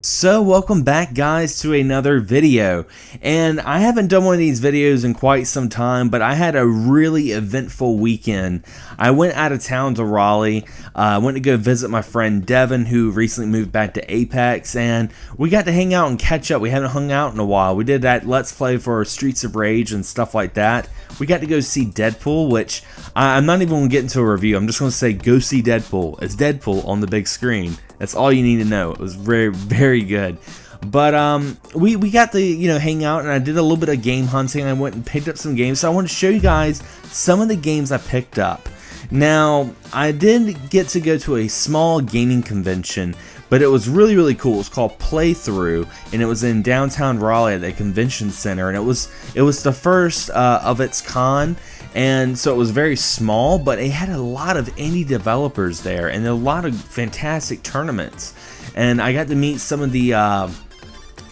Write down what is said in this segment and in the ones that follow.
So welcome back guys to another video, and I haven't done one of these videos in quite some time, but I had a really eventful weekend. I went out of town to Raleigh. I went to go visit my friend Devin, who recently moved back to Apex, and we got to hang out and catch up. We haven't hung out in a while. We did that Let's Play for Streets of Rage and stuff like that. We got to go see Deadpool, which I'm not even going to get into a review. I'm just going to say go see Deadpool. It's Deadpool on the big screen. That's all you need to know. It was very good. But we got to hang out, and I did a little bit of game hunting. I went and picked up some games. So I want to show you guys some of the games I picked up. Now, I did get to go to a small gaming convention, but it was really cool. It was called Playthrough, and it was in downtown Raleigh at the convention center, and it was the first of its kind. And so it was very small, but it had a lot of indie developers there and a lot of fantastic tournaments. And I got to meet some of the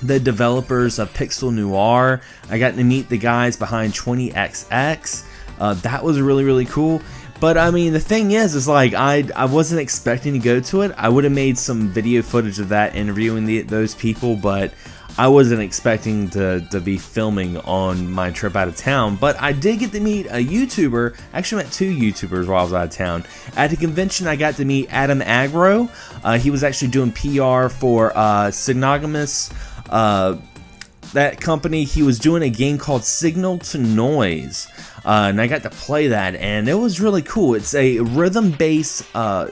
developers of Pixel Noir. I got to meet the guys behind 20XX. That was really cool. But I mean, the thing is like I wasn't expecting to go to it. I would have made some video footage of that interviewing those people, but I wasn't expecting to be filming on my trip out of town. But I did get to meet a YouTuber. I actually met two YouTubers while I was out of town. At the convention, I got to meet Adam Agro. He was actually doing PR for Signogamous, that company. He was doing a game called Signal to Noise. And I got to play that, and it was really cool. It's a rhythm-based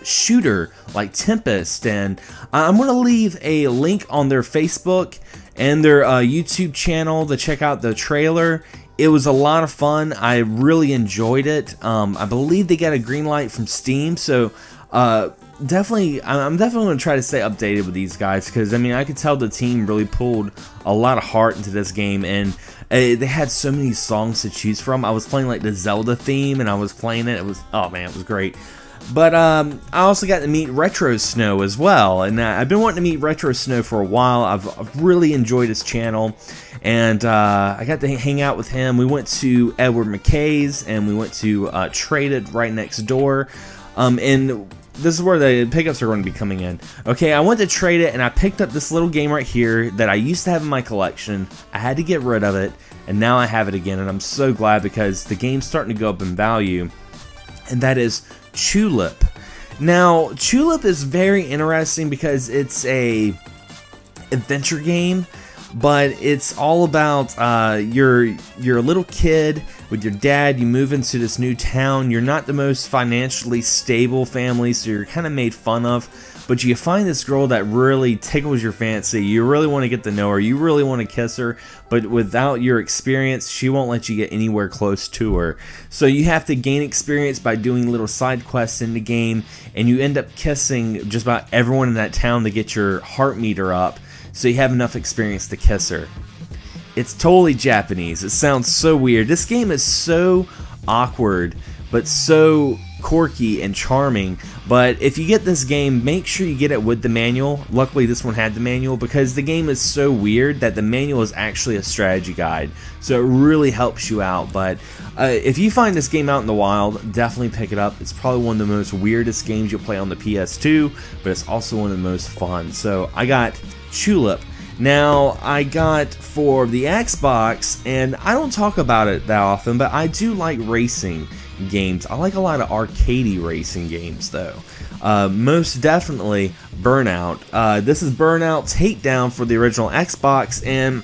shooter like Tempest, and I'm going to leave a link on their Facebook and their YouTube channel to check out the trailer. It was a lot of fun. I really enjoyed it. I believe they got a green light from Steam, so I'm definitely going to try to stay updated with these guys, because I mean, I could tell the team really pulled a lot of heart into this game, and they had so many songs to choose from. I was playing like the Zelda theme, and I was playing it. It was, oh man, it was great. But I also got to meet Retro Snow as well, and I've been wanting to meet Retro Snow for a while. I've really enjoyed his channel, and I got to hang out with him. We went to Edward McKay's, and we went to Traded right next door, and this is where the pickups are going to be coming in. Okay, I went to trade it, and I picked up this little game right here that I used to have in my collection. I had to get rid of it, and now I have it again, and I'm so glad because the game's starting to go up in value, and that is Tulip. Now, Tulip is very interesting because it's a adventure game, but it's all about you're a little kid with your dad. You move into this new town. You're not the most financially stable family, so you're kind of made fun of, but you find this girl that really tickles your fancy. You really want to get to know her. You really want to kiss her, but without your experience, she won't let you get anywhere close to her. So you have to gain experience by doing little side quests in the game, and you end up kissing just about everyone in that town to get your heart meter up, so you have enough experience to kiss her. It's totally Japanese. It sounds so weird. This game is so awkward, but so quirky and charming. But if you get this game, make sure you get it with the manual. Luckily, this one had the manual, because the game is so weird that the manual is actually a strategy guide. So it really helps you out. But if you find this game out in the wild, definitely pick it up. It's probably one of the most weirdest games you'll play on the PS2, but it's also one of the most fun. So I got Tulip. Now, I got for the Xbox, and I don't talk about it that often, but I do like racing games. I like a lot of arcadey racing games, though. Most definitely Burnout. This is Burnout Takedown for the original Xbox, and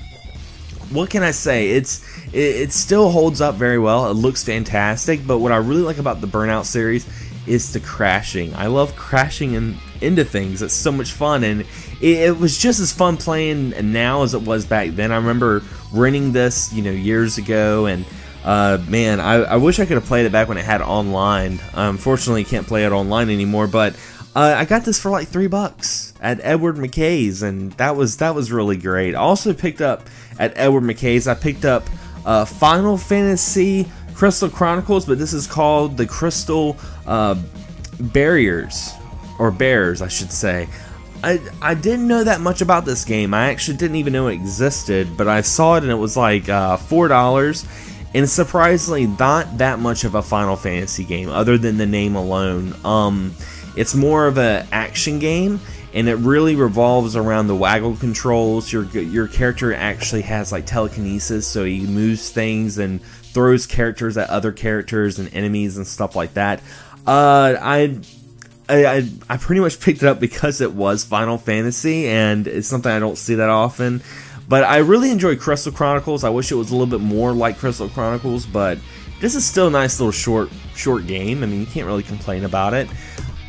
what can I say? It still holds up very well. It looks fantastic, but what I really like about the Burnout series is the crashing. I love crashing into things. It's so much fun, and it was just as fun playing now as it was back then. I remember renting this, years ago, and man, I wish I could have played it back when it had online. Unfortunately, you can't play it online anymore, but I got this for like $3 at Edward McKay's, and that was really great. I also picked up at Edward McKay's, I picked up Final Fantasy Crystal Chronicles, but this is called the Crystal Barriers, or Bears, I should say. I didn't know that much about this game. I actually didn't even know it existed, but I saw it and it was like $4, and surprisingly not that much of a Final Fantasy game, other than the name alone. It's more of an action game, and it really revolves around the waggle controls. Your character actually has like telekinesis, so he moves things and throws characters at other characters and enemies and stuff like that. I pretty much picked it up because it was Final Fantasy, and it's something I don't see that often. But I really enjoy Crystal Chronicles. I wish it was a little bit more like Crystal Chronicles, but this is still a nice little short game. I mean, you can't really complain about it.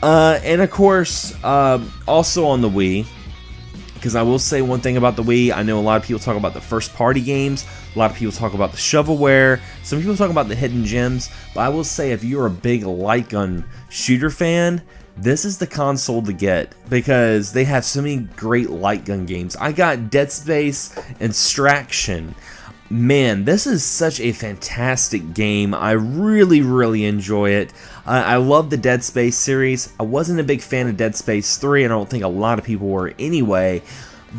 And of course, also on the Wii, because I will say one thing about the Wii. I know a lot of people talk about the first-party games. A lot of people talk about the shovelware. Some people talk about the hidden gems. But I will say, if you're a big light gun shooter fan, this is the console to get, because they have so many great light gun games. I got Dead Space Extraction. Man, this is such a fantastic game. I really enjoy it. I love the Dead Space series. I wasn't a big fan of Dead Space 3, and I don't think a lot of people were anyway.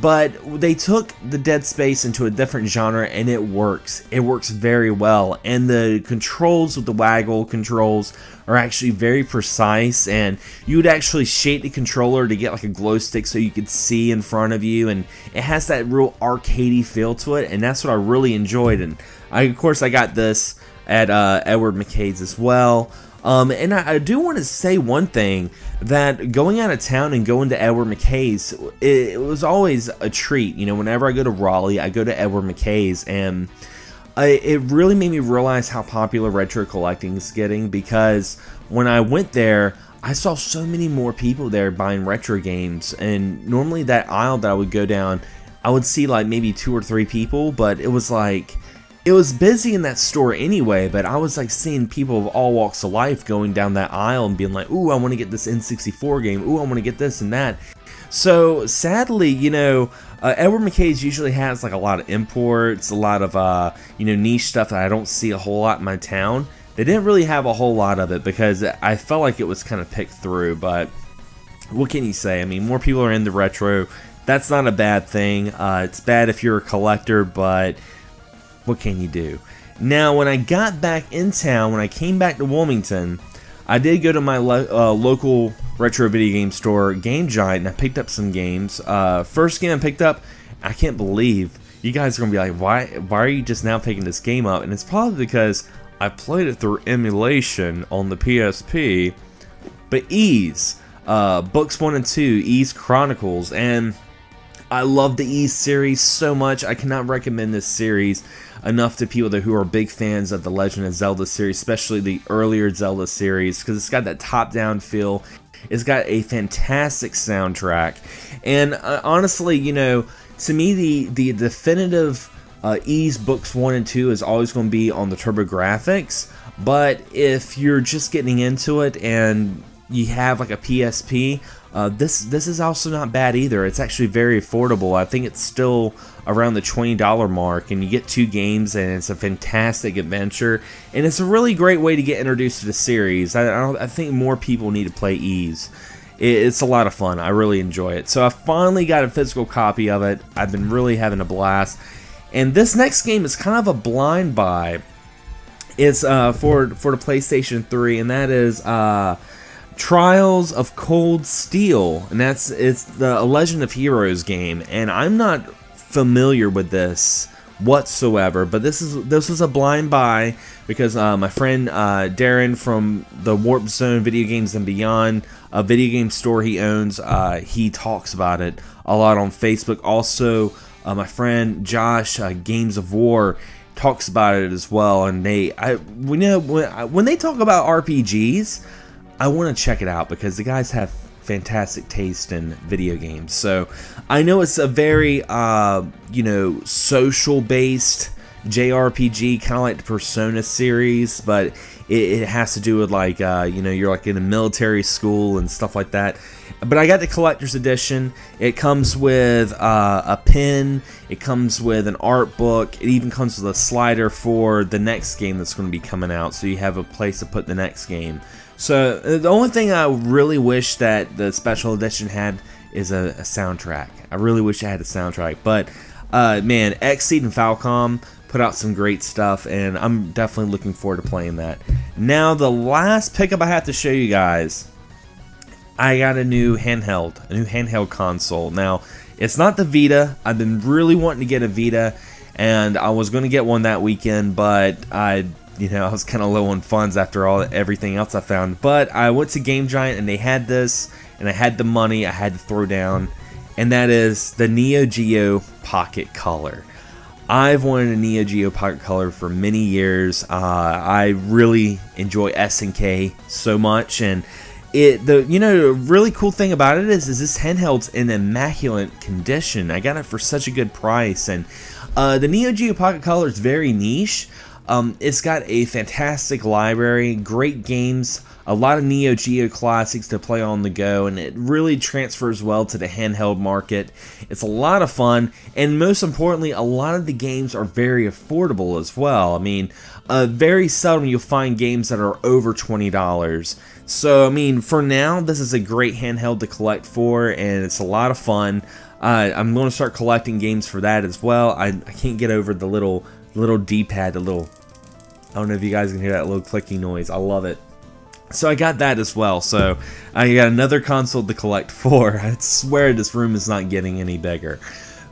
But they took the Dead Space into a different genre, and it works. It works very well. And the controls with the waggle controls are actually very precise, and you would actually shake the controller to get like a glow stick so you could see in front of you, and it has that real arcadey feel to it, and that's what I really enjoyed. And of course I got this at Edward McKay's as well. And I do want to say one thing, that going out of town and going to Edward McKay's, it was always a treat. You know, whenever I go to Raleigh, I go to Edward McKay's, and it really made me realize how popular retro collecting is getting, because when I went there, I saw so many more people there buying retro games, and normally that aisle that I would go down, I would see like maybe 2 or 3 people, but it was like, it was busy in that store anyway, but I was like seeing people of all walks of life going down that aisle and being like, ooh, I want to get this N64 game, ooh, I want to get this and that. So sadly, you know, Edward McKay's usually has like a lot of imports, a lot of you know, niche stuff that I don't see a whole lot in my town. They didn't really have a whole lot of it because I felt like it was kind of picked through, but what can you say? I mean, more people are into retro. That's not a bad thing. It's bad if you're a collector, but what can you do? Now, when I got back in town, when I came back to Wilmington, I did go to my local retro video game store, Game Giant, and I picked up some games. First game I picked up, I can't believe, you guys are going to be like, why are you just now picking this game up? And it's probably because I played it through emulation on the PSP, but Ys, Books 1 and 2, Ys Chronicles, and I love the Ys series so much. I cannot recommend this series enough to people who are big fans of the Legend of Zelda series, especially the earlier Zelda series, because it's got that top-down feel. It's got a fantastic soundtrack, and honestly, you know, to me, the definitive Ys Books 1 and 2 is always going to be on the TurboGrafx, but if you're just getting into it and you have like a PSP, this is also not bad either. It's actually very affordable. I think it's still around the $20 mark, and you get 2 games, and it's a fantastic adventure, and it's a really great way to get introduced to the series. I think more people need to play Ys. It's a lot of fun. I really enjoy it. So I finally got a physical copy of it. I've been really having a blast, and this next game is kind of a blind buy. It's for the PlayStation 3, and that is Trials of Cold Steel, and it's the Legend of Heroes game, and I'm not familiar with this whatsoever, but this was a blind buy because my friend Darren from the Warp Zone Video Games and Beyond, a video game store he owns, he talks about it a lot on Facebook. Also, my friend Josh, Games of War, talks about it as well, and when they talk about RPGs, I want to check it out because the guys have fantastic taste in video games. So I know it's a very you know, social based JRPG, kind of like the Persona series, but it has to do with like you know, you're like in a military school and stuff like that. But I got the collector's edition. It comes with a pin, it comes with an art book, it even comes with a slider for the next game that's going to be coming out, so you have a place to put the next game. So the only thing I really wish that the special edition had is a soundtrack. I really wish I had a soundtrack, but man, Xseed and Falcom put out some great stuff, and I'm definitely looking forward to playing that. Now, the last pickup I have to show you guys I got a new handheld console. Now, it's not the Vita. I've been really wanting to get a Vita, and I was going to get one that weekend, but I was kind of low on funds after everything else I found. But I went to Game Giant, and they had this, and I had the money I had to throw down, and that is the Neo Geo Pocket Color. I've wanted a Neo Geo Pocket Color for many years. I really enjoy SNK so much, and the really cool thing about it is this handheld's in immaculate condition. I got it for such a good price, and the Neo Geo Pocket Color is very niche. It's got a fantastic library, great games, a lot of Neo Geo classics to play on the go, and it really transfers well to the handheld market. It's a lot of fun, and most importantly, a lot of the games are very affordable as well. I mean, very seldom you'll find games that are over $20. So, I mean, for now, this is a great handheld to collect for, and it's a lot of fun. I'm going to start collecting games for that as well. I can't get over the little D-pad, I don't know if you guys can hear that little clicking noise. I love it. So I got that as well. So I got another console to collect for. I swear this room is not getting any bigger.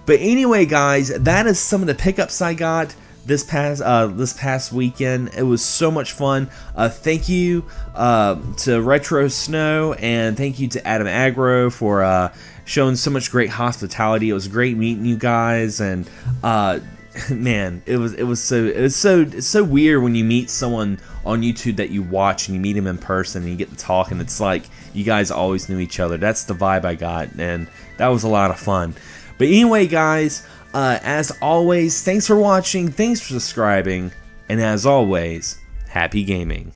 But anyway, guys, that is some of the pickups I got this past weekend. It was so much fun. Thank you to Retro Snow, and thank you to Adam Agro for showing so much great hospitality. It was great meeting you guys, and man, it's so weird when you meet someone on YouTube that you watch and you meet him in person and you get to talk, and it's like you guys always knew each other. That's the vibe I got, and that was a lot of fun. But anyway, guys, as always, thanks for watching, thanks for subscribing, and as always, happy gaming.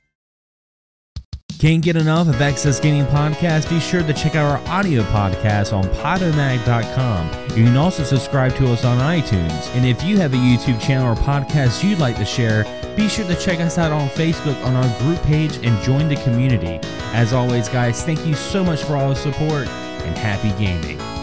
Can't get enough of Excess Gaming Podcast? Be sure to check out our audio podcast on podomag.com. You can also subscribe to us on iTunes. And if you have a YouTube channel or podcast you'd like to share, be sure to check us out on Facebook on our group page and join the community. As always, guys, thank you so much for all the support, and happy gaming.